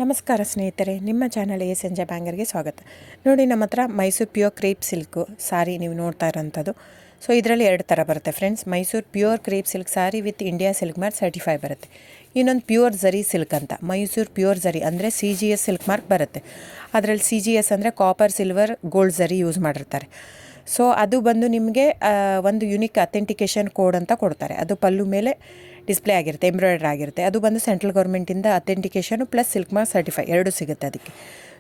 ನಮಸ್ಕಾರ ಸ್ನೇಹಿತರೆ, ನಿಮ್ಮ ಚಾನಲ್ ASNJ ಬ್ಯಾಂಗರ್ಗೆ ಸ್ವಾಗತ. ನೋಡಿ, ನಮ್ಮ ಹತ್ರ Mysore pure crepe silk sari ನೀವು ನೋಡ್ತಾ ಇರೋಂಥದ್ದು. ಸೊ ಇದರಲ್ಲಿ ಎರಡು ಥರ ಬರುತ್ತೆ friends. Mysore pure crepe silk sari with India silk mark certify ಬರುತ್ತೆ. ಇನ್ನೊಂದು ಪ್ಯೂರ್ ಝರಿ ಸಿಲ್ಕ್ ಅಂತ, ಮೈಸೂರು ಪ್ಯೂರ್ ಝರಿ ಅಂದರೆ CGS ಸಿಲ್ಕ್ ಮಾರ್ಕ್ ಬರುತ್ತೆ. ಅದರಲ್ಲಿ CGS ಅಂದರೆ ಕಾಪರ್, ಸಿಲ್ವರ್, ಗೋಲ್ಡ್ ಝರಿ ಯೂಸ್ ಮಾಡಿರ್ತಾರೆ. ಸೊ ಅದು ಬಂದು ನಿಮಗೆ ಒಂದು ಯುನಿಕ್ ಅಥೆಂಟಿಕೇಷನ್ ಕೋಡ್ ಅಂತ ಕೊಡ್ತಾರೆ. ಅದು ಪಲ್ಲು ಮೇಲೆ ಡಿಸ್ಪ್ಲೇ ಆಗಿರುತ್ತೆ, ಎಂಬ್ರಾಯ್ಡ್ರಿ ಆಗಿರುತ್ತೆ. ಅದು ಬಂದು ಸೆಂಟ್ರಲ್ ಗೌರ್ಮೆಂಟಿಂದ ಅಥೆಂಟಿಕೇಷನು ಪ್ಲಸ್ ಸಿಲ್ಕ್ಮಾರ್ಕ್ ಸರ್ಟಿಫೈ ಎರಡು ಸಿಗುತ್ತೆ ಅದಕ್ಕೆ.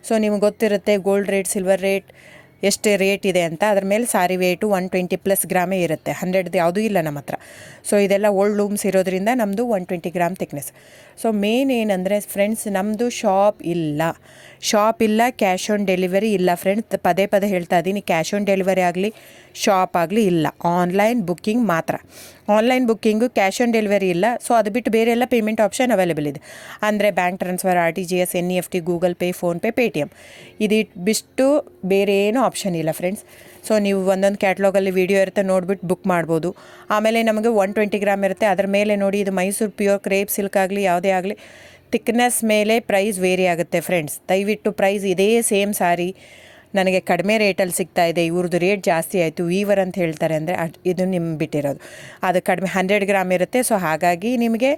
ಸೊ ನಿಮ್ಗೆ ಗೊತ್ತಿರುತ್ತೆ ಗೋಲ್ಡ್ ರೇಟ್, ಸಿಲ್ವರ್ ರೇಟ್ ಎಷ್ಟು ರೇಟ್ ಇದೆ ಅಂತ. ಅದ್ರ ಮೇಲೆ ಸಾರಿ ವೇಟು 120+ ಗ್ರಾಮೇ ಇರುತ್ತೆ, 100 ಯಾವುದೂ ಇಲ್ಲ ನಮ್ಮ ಹತ್ರ. ಸೊ ಇದೆಲ್ಲ ಓಲ್ಡ್ ಲೂಮ್ಸ್ ಇರೋದ್ರಿಂದ ನಮ್ಮದು 120 ಗ್ರಾಮ್ ಥಿಕ್ನೆಸ್. ಸೊ ಮೇನ್ ಏನಂದರೆ ಫ್ರೆಂಡ್ಸ್, ನಮ್ಮದು ಶಾಪ್ ಇಲ್ಲ, ಕ್ಯಾಶ್ ಆನ್ ಡೆಲಿವರಿ ಇಲ್ಲ ಫ್ರೆಂಡ್ಸ್. ಪದೇ ಹೇಳ್ತಾ ಇದ್ದೀನಿ, ಕ್ಯಾಶ್ ಆನ್ ಡೆಲಿವರಿ ಆಗಲಿ, ಶಾಪ್ ಆಗಲಿ ಇಲ್ಲ, ಆನ್ಲೈನ್ ಬುಕ್ಕಿಂಗ್ ಮಾತ್ರ. Online booking, cash on delivery ಇಲ್ಲ. ಸೊ ಅದು ಬಿಟ್ಟು ಬೇರೆ ಎಲ್ಲ ಪೇಮೆಂಟ್ ಆಪ್ಷನ್ ಅವೈಲೇಬಲ್ ಇದೆ. ಅಂದರೆ bank transfer, RTGS, NEFT, Google pay, PhonePe, Paytm. ಇದು ಬಿಟ್ಟು ಬೇರೆ ಏನೂ ಆಪ್ಷನ್ ಇಲ್ಲ ಫ್ರೆಂಡ್ಸ್. ಸೊ ನೀವು ಒಂದೊಂದು ಕ್ಯಾಟ್ಲಾಗಲ್ಲಿ ವೀಡಿಯೋ ಇರುತ್ತೆ, ನೋಡಿಬಿಟ್ಟು ಬುಕ್ ಮಾಡ್ಬೋದು. ಆಮೇಲೆ ನಮಗೆ 120 ಗ್ರಾಮ್ ಇರುತ್ತೆ. ಅದರ ಮೇಲೆ ನೋಡಿ, ಇದು ಮೈಸೂರು ಪ್ಯೂರ್ ಕ್ರೇಪ್ ಸಿಲ್ಕ್ ಆಗಲಿ ಯಾವುದೇ ಆಗಲಿ ಥಿಕ್ನೆಸ್ ಮೇಲೆ ಪ್ರೈಸ್ ವೇರಿ ಆಗುತ್ತೆ ಫ್ರೆಂಡ್ಸ್. ದಯವಿಟ್ಟು ಪ್ರೈಸ್ ಇದೇ ಸೇಮ್ ಸಾರಿ ನನಗೆ ಕಡಿಮೆ ರೇಟಲ್ಲಿ ಸಿಗ್ತಾ ಇದೆ, ಇವ್ರದ್ದು ರೇಟ್ ಜಾಸ್ತಿ ಆಯಿತು ವೀವರ್ ಅಂತ ಹೇಳ್ತಾರೆ ಅಂದರೆ ಇದು ನಿಮ್ಮ ಬಿಟ್ಟಿರೋದು. ಅದು ಕಡಿಮೆ 100 ಗ್ರಾಮ್ ಇರುತ್ತೆ. ಸೊ ಹಾಗಾಗಿ ನಿಮಗೆ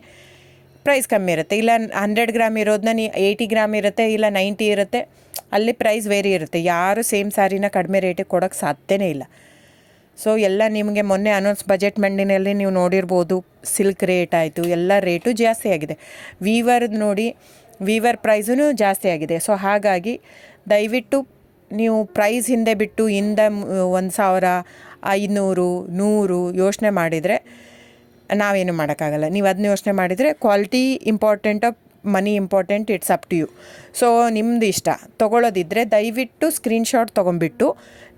ಪ್ರೈಸ್ ಕಮ್ಮಿ ಇರುತ್ತೆ. ಇಲ್ಲ 100 ಗ್ರಾಮ್ ಇರೋದನ್ನ 80 ಗ್ರಾಮ್ ಇರುತ್ತೆ, ಇಲ್ಲ 90 ಇರುತ್ತೆ, ಅಲ್ಲಿ ಪ್ರೈಸ್ ವೇರಿ ಇರುತ್ತೆ. ಯಾರು ಸೇಮ್ ಸಾರಿನ ಕಡಿಮೆ ರೇಟಿಗೆ ಕೊಡೋಕ್ಕೆ ಸಾಧ್ಯನೇ ಇಲ್ಲ. ಸೊ ಎಲ್ಲ ನಿಮಗೆ ಮೊನ್ನೆ ಅನೌನ್ಸ್ ಬಜೆಟ್ ಮಂಡಿನಲ್ಲಿ ನೀವು ನೋಡಿರ್ಬೋದು, ಸಿಲ್ಕ್ ರೇಟ್ ಆಯಿತು, ಎಲ್ಲ ರೇಟು ಜಾಸ್ತಿ ಆಗಿದೆ. ವೀವರ್ದು ನೋಡಿ, ವೀವರ್ ಪ್ರೈಸೂ ಜಾಸ್ತಿ ಆಗಿದೆ. ಸೊ ಹಾಗಾಗಿ ದಯವಿಟ್ಟು ನೀವು ಪ್ರೈಸ್ ಹಿಂದೆ ಬಿಟ್ಟು 1,000, 500, 100 ಯೋಚನೆ ಮಾಡಿದರೆ ನಾವೇನು ಮಾಡೋಕ್ಕಾಗಲ್ಲ. ನೀವು ಅದನ್ನ ಯೋಚನೆ ಮಾಡಿದರೆ ಕ್ವಾಲಿಟಿ ಇಂಪಾರ್ಟೆಂಟೋ money important, it's up to you. So ನಿಮ್ಮದು ಇಷ್ಟ. ತೊಗೊಳ್ಳೋದಿದ್ದರೆ ದಯವಿಟ್ಟು ಸ್ಕ್ರೀನ್ಶಾಟ್ ತೊಗೊಂಬಿಟ್ಟು,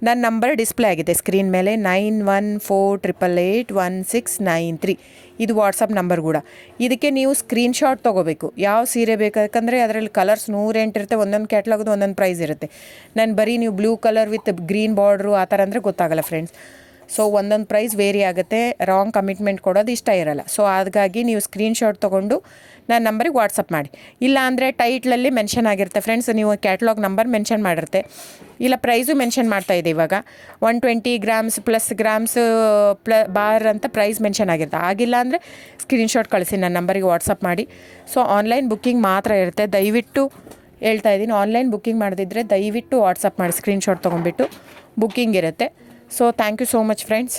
ನನ್ನ ನಂಬರ್ ಡಿಸ್ಪ್ಲೇ ಆಗಿದೆ ಸ್ಕ್ರೀನ್ ಮೇಲೆ, 9148881693. ಇದು ವಾಟ್ಸಪ್ ನಂಬರ್ ಕೂಡ. ಇದಕ್ಕೆ ನೀವು ಸ್ಕ್ರೀನ್ಶಾಟ್ ತೊಗೋಬೇಕು. ಯಾವ ಸೀರೆ ಬೇಕಂದರೆ ಅದರಲ್ಲಿ ಕಲರ್ಸ್ 108 ಇರುತ್ತೆ, ಒಂದೊಂದು ಕ್ಯಾಟ್ಲಾಗದು ಒಂದೊಂದು ಪ್ರೈಸ್ ಇರುತ್ತೆ. ನಾನು ಬರೀ ನೀವು blue colour with green border ಆ ಥರ ಅಂದರೆ ಗೊತ್ತಾಗಲ್ಲ ಫ್ರೆಂಡ್ಸ್. ಸೊ ಒಂದೊಂದು ಪ್ರೈಸ್ ವೇರಿ ಆಗುತ್ತೆ, ರಾಂಗ್ ಕಮಿಟ್ಮೆಂಟ್ ಕೊಡೋದು ಇಷ್ಟ ಇರಲ್ಲ. ಸೊ ಹಾಗಾಗಿ ನೀವು ಸ್ಕ್ರೀನ್ಶಾಟ್ ತೊಗೊಂಡು ನನ್ನ ನಂಬರಿಗೆ ವಾಟ್ಸಪ್ ಮಾಡಿ. ಇಲ್ಲ ಅಂದರೆ ಟೈಟ್ಲಲ್ಲಿ ಮೆನ್ಷನ್ ಆಗಿರುತ್ತೆ ಫ್ರೆಂಡ್ಸ್, ನೀವು ಕ್ಯಾಟ್ಲಾಗ್ ನಂಬರ್ ಮೆನ್ಷನ್ ಮಾಡಿರುತ್ತೆ, ಇಲ್ಲ ಪ್ರೈಸು ಮೆನ್ಷನ್ ಮಾಡ್ತಾಯಿದೆ. ಇವಾಗ 120 ಗ್ರಾಮ್ಸ್ ಪ್ಲಸ್ ಗ್ರಾಮ್ಸ್ ಬಾರ್ ಅಂತ ಪ್ರೈಸ್ ಮೆನ್ಷನ್ ಆಗಿರುತ್ತೆ. ಆಗಿಲ್ಲ ಅಂದರೆ ಸ್ಕ್ರೀನ್ಶಾಟ್ ಕಳಿಸಿ, ನನ್ನ ನಂಬರಿಗೆ ವಾಟ್ಸಪ್ ಮಾಡಿ. ಸೊ ಆನ್ಲೈನ್ ಬುಕ್ಕಿಂಗ್ ಮಾತ್ರ ಇರುತ್ತೆ. ದಯವಿಟ್ಟು ಹೇಳ್ತಾ ಇದ್ದೀನಿ, ಆನ್ಲೈನ್ ಬುಕ್ಕಿಂಗ್ ಮಾಡದಿದ್ದರೆ ದಯವಿಟ್ಟು ವಾಟ್ಸಪ್ ಮಾಡಿ, ಸ್ಕ್ರೀನ್ಶಾಟ್ ತೊಗೊಂಡ್ಬಿಟ್ಟು ಬುಕ್ಕಿಂಗ್ ಇರುತ್ತೆ. So thank you so much friends.